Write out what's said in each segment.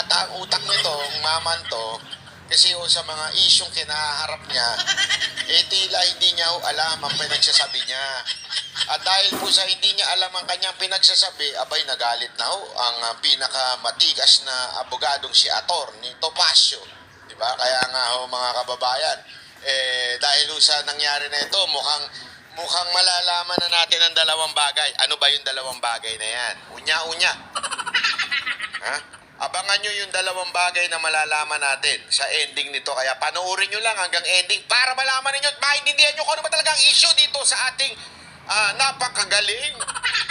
bata ang utak nitong maman to kasi sa mga isyong kinaharap niya, tila hindi niya alam ang pinagsasabi niya. At dahil po sa hindi niya alam ang kanyang pinagsasabi, abay nagalit na ang pinakamatigas na abogadong si Atty. Topacio. Diba? Kaya nga mga kababayan, dahil sa nangyari na ito, mukhang malalaman na natin ang dalawang bagay. Ano ba yung dalawang bagay na yan? Unya-unya. Ha? Abangan nyo yung dalawang bagay na malalaman natin sa ending nito. Kaya panoorin nyo lang hanggang ending para malaman ninyo at maintindihan nyo kung ano ba talagang issue dito sa ating napakagaling,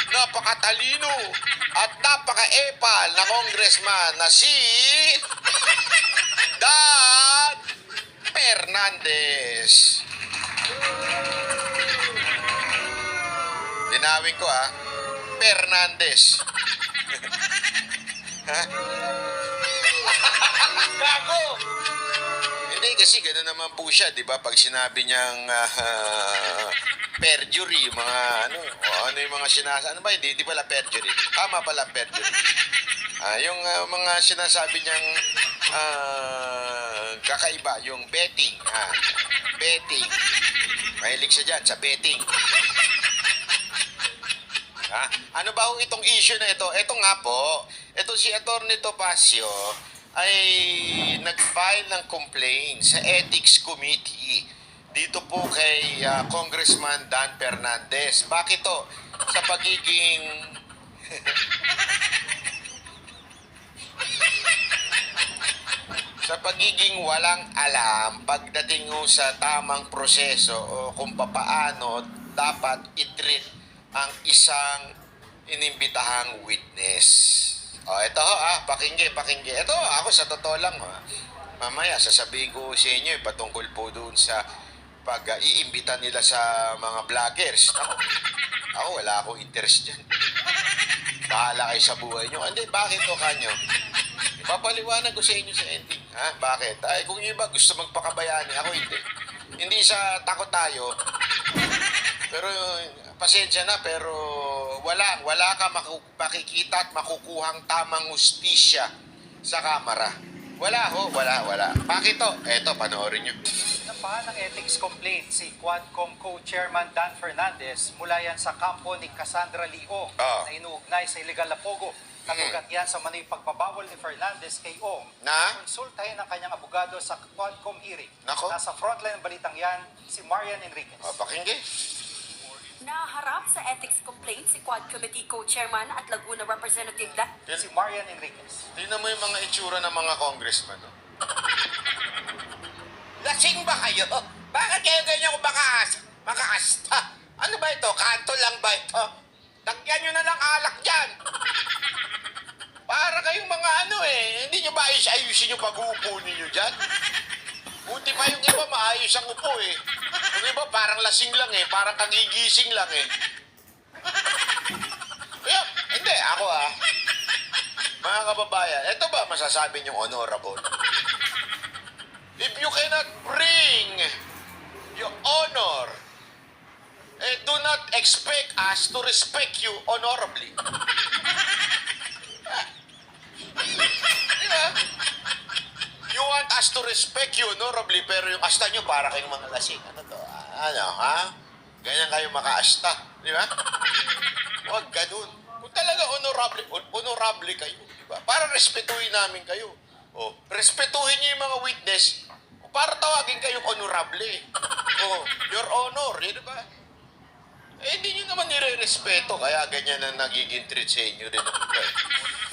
napakatalino, at napaka-epal na congressman na si Dan Fernandez. Linawin ko Fernandez. Ha? Gago! Hindi kasi gano'n naman po siya, di ba? Pag sinabi niyang perjury, mga ano yung mga ano ba, hindi pala perjury. Tama pala perjury. Yung mga sinasabi niyang kakaiba, yung betting. Betting. Mahilig siya dyan sa betting. Ano ba itong issue na ito? Ito nga po, ito si Atty. Topacio ay nag-file ng complaint sa Ethics Committee dito po kay Congressman Dan Fernandez. Bakit to? Sa pagiging sa pagiging walang alam pagdating sa tamang proseso o kung papaano dapat i-treat ang isang inimbitahang witness. Ito pakinggan. Ito, ako sa totoo lang, mamaya sasabihin ko sa inyo patungkol po doon sa pag-iimbita nila sa mga vloggers. Ako wala akong interest dyan. Bahala kayo sa buhay nyo. Hindi, bakit o kanyo? Ipapaliwanag ko sa inyo sa ending. Bakit? Kung yung iba gusto magpakabayani, ako hindi. Hindi sa takot tayo. Pero pasensya na, pero wala ka makikita at makukuhang tamang hustisya sa kamera. Wala. Bakit to? Eto, panoorin nyo. Napahan ng ethics complaint si Quadcom co-chairman Dan Fernandez mula yan sa kampo ni Cassandra Leong na inuugnay sa illegal na pogo. Nagugat yan sa manoy pagbabawal ni Fernandez kay Ong Na? konsultahin ng kanyang abogado sa Quadcom hearing. Nako. Nasa frontline ng balitang yan si Marian Enriquez. Pakinggan. Naharap sa ethics complaint si Quad Committee Co-Chairman at Laguna Representative Si Marian Enriquez. Tingnan mo yung mga itsura ng mga congressman. Lasing ba kayo? Bakit kayo ganyan kung makaasta? Ano ba ito? Kanto lang ba ito? Lagyan nyo na lang alak dyan. Para kayong mga hindi nyo ba ayusin yung pag-uupo ninyo dyan? Buti pa yung iba maayos ang upo Yung iba parang lasing lang parang kagigising lang Kaya, hindi, ako mga kababayan, ito ba masasabi niyong honorable? If you cannot bring your honor, do not expect us to respect you honorably. Diba? You want us to respect you honorably, pero yung asta nyo para kayong mga lasing. Ano to? Ganyan kayo makaasta. Di ba? Huwag ganun. Kung talaga honorable kayo. Di ba? Para respetuhin namin kayo. Respetuhin nyo yung mga witness para tawagin kayong honorable. Your honor. Di ba? Hindi nyo naman nire-respeto. Kaya ganyan ang nagiging treat sa inyo rin.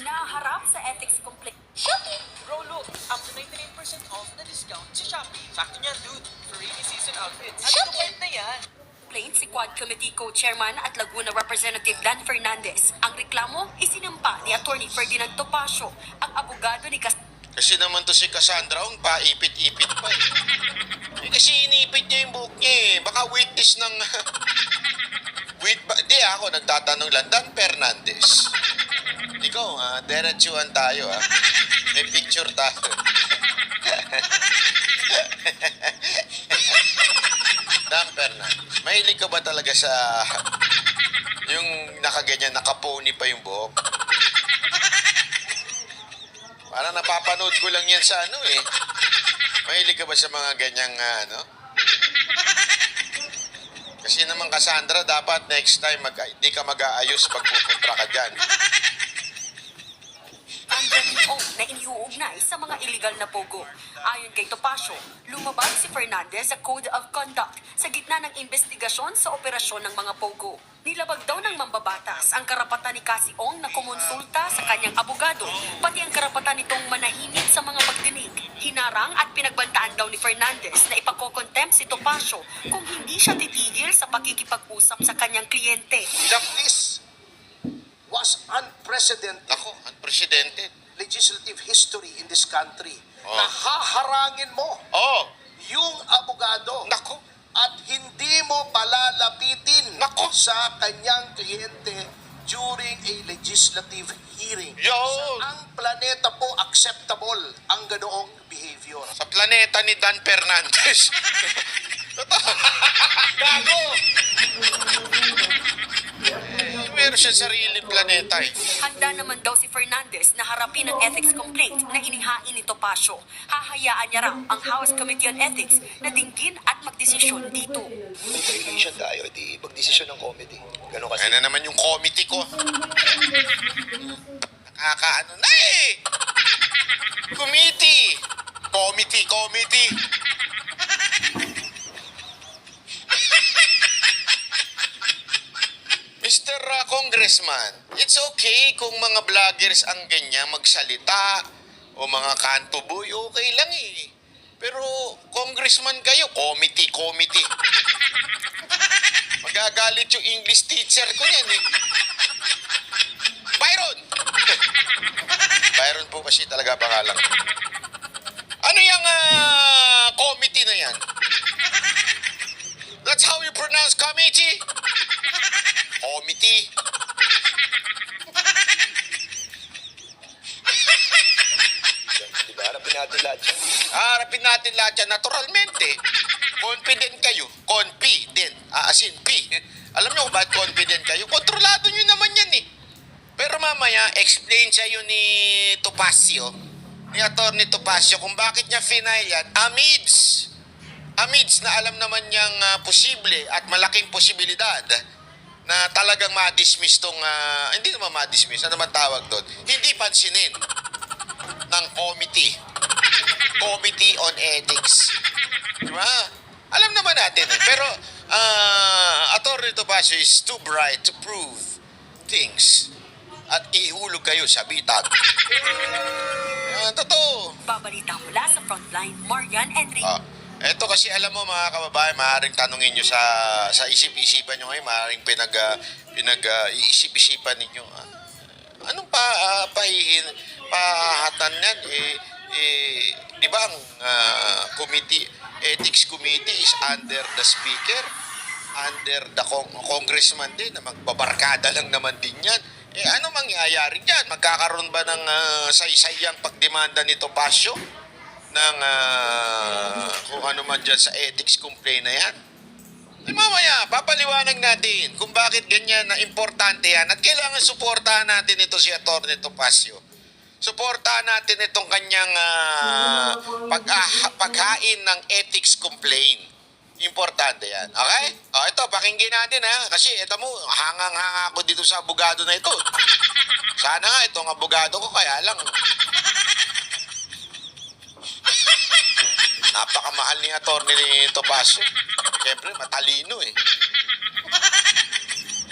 Naharap sa ethics complaint. Shopee! Bro, look! Up to 99% off na discount sa Shopee. Sakto niyan, dude. For rainy season outfits. Ano point na yan? Complaint si Quad Committee Co-Chairman at Laguna Representative Dan Fernandez. Ang reklamo isinampa ni Atty. Ferdinand Topacio, ang abogado ni Kasi naman to si Cassandra, paipit-ipit pa kasi inipit niya yung buhok niya Baka witness ng... Di ako nagtatanong lang. Dan Fernandez. Ikaw diretsuhan tayo May picture tayo. Dan Fernandez. Mahilig ka ba talaga sa... yung nakaganyan, nakapony pa yung buhok? Parang napapanood ko lang yan sa ano eh. Mahilig ka ba sa mga ganyang ano? Kasi naman Cassandra, dapat next time hindi ka mag-aayos pag pupunta ka dyan. Sandra na iniuugnay sa mga illegal na pogo. Ayon kay Topacio, lumabag si Fernandez sa Code of Conduct sa gitna ng investigasyon sa operasyon ng mga pogo. Nilabag daw ng mambabatas ang karapatan ni Cassie Ong na kumonsulta sa kanyang abogado, pati ang karapatan nitong manahimik sa mga pagdinig. Hinarang at pinagbantaan daw ni Fernandez na ipakokontempt si Topacio kung hindi siya titigil sa pakikipag-usap sa kanyang kliyente. That this was unprecedented Ako, unprecedented. legislative history in this country. Oh. Na haharangin mo Oh, yung abogado nako. at hindi mo palalapitin Nako. sa kanyang kliyente during a legislative hearing. Yun. Ang planeta po acceptable ang ganoong behavior. Sa planeta ni Dan Fernandez. Totoo. Gago. Meron siya sariling planeta eh. Handa naman daw si Fernandez na harapin ang ethics complaint na inihain ni Topacio. Hahayaan niya raw ang House Committee on Ethics na dinggin at magdesisyon dito. May violation tayo, di magdesisyon ng committee. Ganun kasi. Ano naman yung committee ko? Nakakaano na eh! Committee! Committee! Mr. Congressman, it's okay kung mga vloggers ang ganyan magsalita o mga kanto boy, okay lang eh. Pero congressman kayo, committee. Magagalit yung English teacher ko yan eh. Byron! Byron po kasi talaga pangalan. Ano yung committee na yan? That's how you pronounce committee? Committee? Diba, harapin natin lahat yan. Harapin natin lahat yan naturalmente. Confident kayo. Confident. As in P. Alam niyo kung bakit confident kayo? Kontrolado niyo naman yan eh. Pero mamaya, explain sa'yo ni Topacio, ni Atty. Topacio, kung bakit niya final yan amidst na alam naman niyang posible at malaking posibilidad na talagang ma-dismiss tong, hindi naman ma-dismiss, ano naman tawag doon? Hindi pansinin ng Committee on Ethics. Diba? Alam naman natin eh. Pero, Atty. Topacio is too bright to prove things at ihulog kayo sa bitag. Totoo. Babalita mula sa Frontline, Marian Enrique. Eto kasi alam mo mga kababayan, maaaring tanungin nyo sa isip-isipan nyo ngayon, maaaring iisip-isipan ninyo. Anong pahatan yan? Di ba ang ethics committee is under the speaker, under the congressman din, na magbabarkada lang naman din yan. Ano mangyayari dyan? Magkakaroon ba ng saysayang pagdemanda ni Topacio ng kung ano man dyan sa ethics complaint na yan? Mamaya, papaliwanag natin kung bakit ganyan na importante yan at kailangan suportahan natin ito si Atty. Topacio. Suportahan natin itong kanyang paghain ng ethics complaint. Importante yan. Okay? Ito, pakinggan natin ha. Kasi ito mo, hangang-hanga ako dito sa abogado na ito. Sana nga itong abogado ko, kaya lang. Napakamahal ni Atty. Topacio. Siyempre, matalino eh.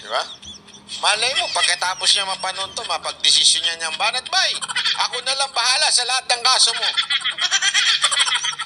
Diba? Malay mo, pagkatapos niya mapanood to, mapagdesisyon niya niyang banat bay. Ako na lang bahala sa lahat ng kaso mo.